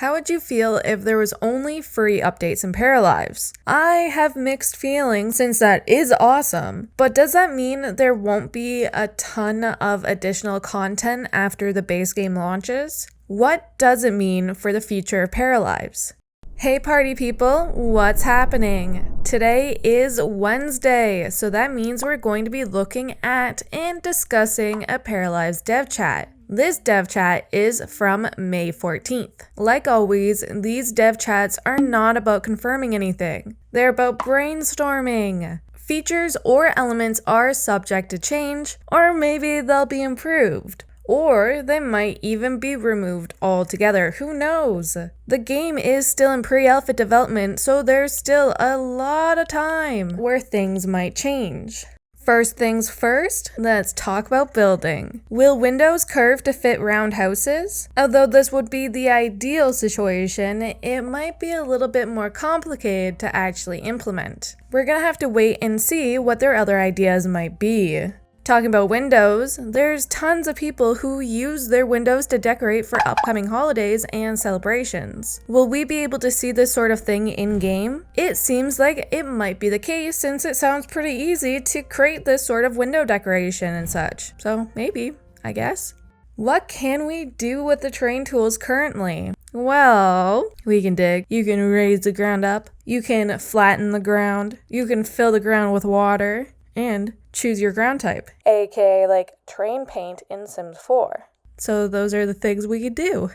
How would you feel if there was only free updates in Paralives? I have mixed feelings since that is awesome, but does that mean there won't be a ton of additional content after the base game launches? What does it mean for the future of Paralives? Hey party people, what's happening? Today is Wednesday, so that means we're going to be looking at and discussing a Paralives dev chat. This dev chat is from May 14th. Like always, these dev chats are not about confirming anything. They're about brainstorming. Features or elements are subject to change, or maybe they'll be improved. Or they might even be removed altogether, who knows? The game is still in pre-alpha development, so there's still a lot of time where things might change. First things first, let's talk about building. Will windows curve to fit round houses? Although this would be the ideal situation, it might be a little bit more complicated to actually implement. We're gonna have to wait and see what their other ideas might be. Talking about windows, there's tons of people who use their windows to decorate for upcoming holidays and celebrations. Will we be able to see this sort of thing in-game? It seems like it might be the case since it sounds pretty easy to create this sort of window decoration and such. So maybe, I guess. What can we do with the terrain tools currently? Well, we can dig, you can raise the ground up, you can flatten the ground, you can fill the ground with water, and choose your ground type, aka like terrain paint in Sims 4. So those are the things we could do.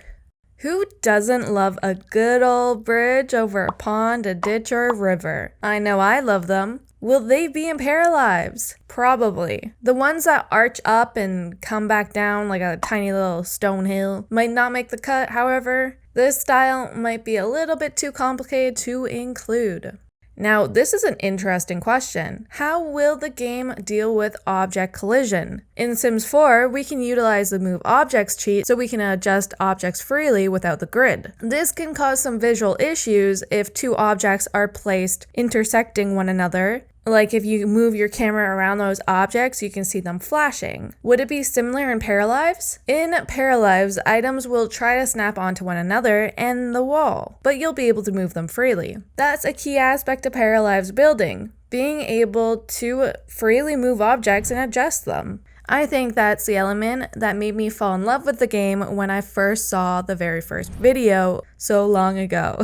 Who doesn't love a good old bridge over a pond, a ditch, or a river? I know I love them. Will they be in Paralives? Probably. The ones that arch up and come back down like a tiny little stone hill might not make the cut, however. This style might be a little bit too complicated to include. Now, this is an interesting question. How will the game deal with object collision? In Sims 4, we can utilize the Move Objects cheat so we can adjust objects freely without the grid. This can cause some visual issues if two objects are placed intersecting one another. Like if you move your camera around those objects, you can see them flashing. Would it be similar in Paralives? In Paralives, items will try to snap onto one another and the wall, but you'll be able to move them freely. That's a key aspect of Paralives building, being able to freely move objects and adjust them. I think that's the element that made me fall in love with the game when I first saw the very first video so long ago.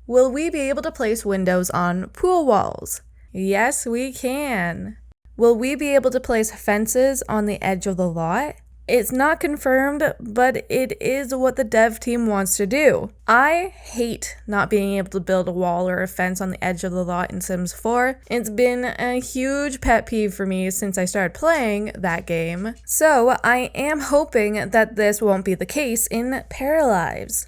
Will we be able to place windows on pool walls? Yes, we can. Will we be able to place fences on the edge of the lot? It's not confirmed, but it is what the dev team wants to do. I hate not being able to build a wall or a fence on the edge of the lot in Sims 4. It's been a huge pet peeve for me since I started playing that game. So I am hoping that this won't be the case in Paralives.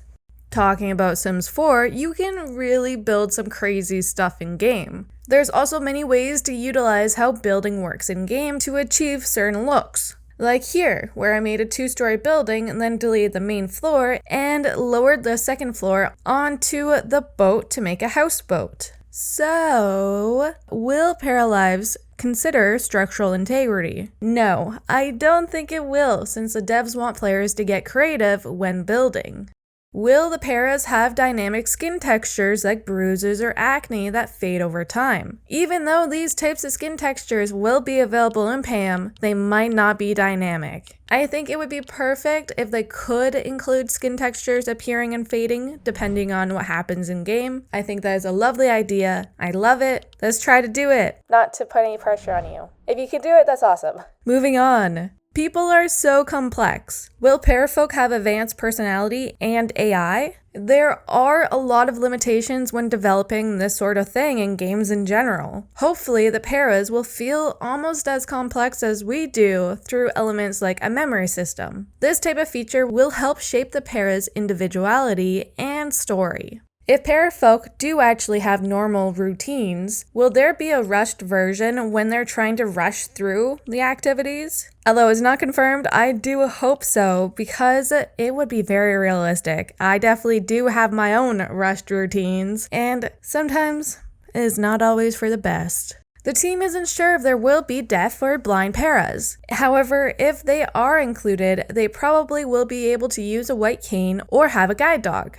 Talking about Sims 4, you can really build some crazy stuff in-game. There's also many ways to utilize how building works in-game to achieve certain looks. Like here, where I made a 2-story building and then deleted the main floor and lowered the second floor onto the boat to make a houseboat. So, will Paralives consider structural integrity? No, I don't think it will, since the devs want players to get creative when building. Will the paras have dynamic skin textures like bruises or acne that fade over time? Even though these types of skin textures will be available in PAM, they might not be dynamic. I think it would be perfect if they could include skin textures appearing and fading depending on what happens in game. I think that is a lovely idea. I love it. Let's try to do it. Not to put any pressure on you. If you can do it, that's awesome. Moving on. People are so complex. Will parafolk have advanced personality and AI? There are a lot of limitations when developing this sort of thing in games in general. Hopefully, the paras will feel almost as complex as we do through elements like a memory system. This type of feature will help shape the para's individuality and story. If parafolk do actually have normal routines, will there be a rushed version when they're trying to rush through the activities? Although it's not confirmed, I do hope so because it would be very realistic. I definitely do have my own rushed routines, and sometimes it is not always for the best. The team isn't sure if there will be deaf or blind paras. However, if they are included, they probably will be able to use a white cane or have a guide dog.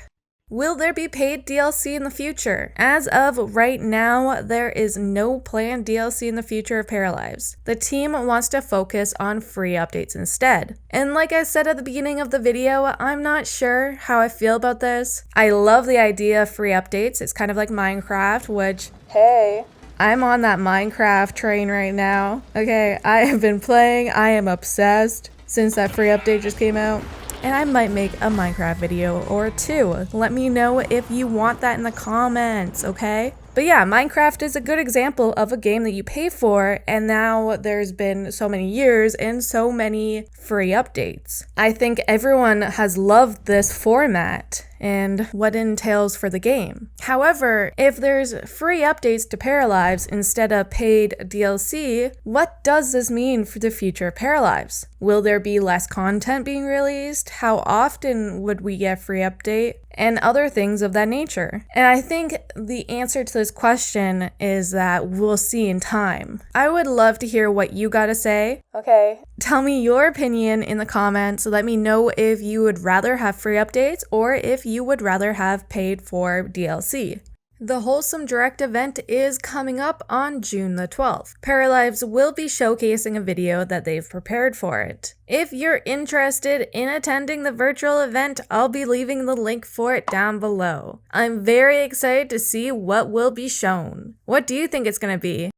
Will there be paid DLC in the future? As of right now, there is no planned DLC in the future of Paralives. The team wants to focus on free updates instead. And like I said at the beginning of the video, I'm not sure how I feel about this. I love the idea of free updates. It's kind of like Minecraft, which, hey, I'm on that Minecraft train right now. Okay, I have been playing, I am obsessed since that free update just came out. And I might make a Minecraft video or two. Let me know if you want that in the comments, okay? But yeah, Minecraft is a good example of a game that you pay for, and now there's been so many years and so many free updates. I think everyone has loved this format and what it entails for the game. However, if there's free updates to Paralives instead of paid DLC, what does this mean for the future of Paralives? Will there be less content being released? How often would we get free update? And other things of that nature. And I think the answer to this question is that we'll see in time. I would love to hear what you gotta say. Okay. Tell me your opinion in the comments. Let me know if you would rather have free updates or if you would rather have paid for DLC. The Wholesome Direct event is coming up on June the 12th. Paralives will be showcasing a video that they've prepared for it. If you're interested in attending the virtual event, I'll be leaving the link for it down below. I'm very excited to see what will be shown. What do you think it's going to be?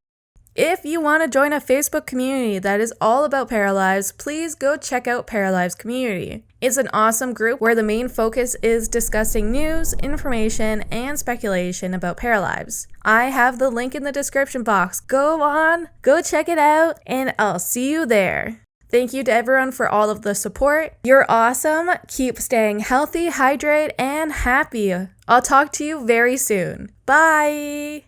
If you want to join a Facebook community that is all about Paralives, please go check out Paralives Community. It's an awesome group where the main focus is discussing news, information, and speculation about Paralives. I have the link in the description box. Go on, go check it out, and I'll see you there. Thank you to everyone for all of the support. You're awesome. Keep staying healthy, hydrated, and happy. I'll talk to you very soon. Bye!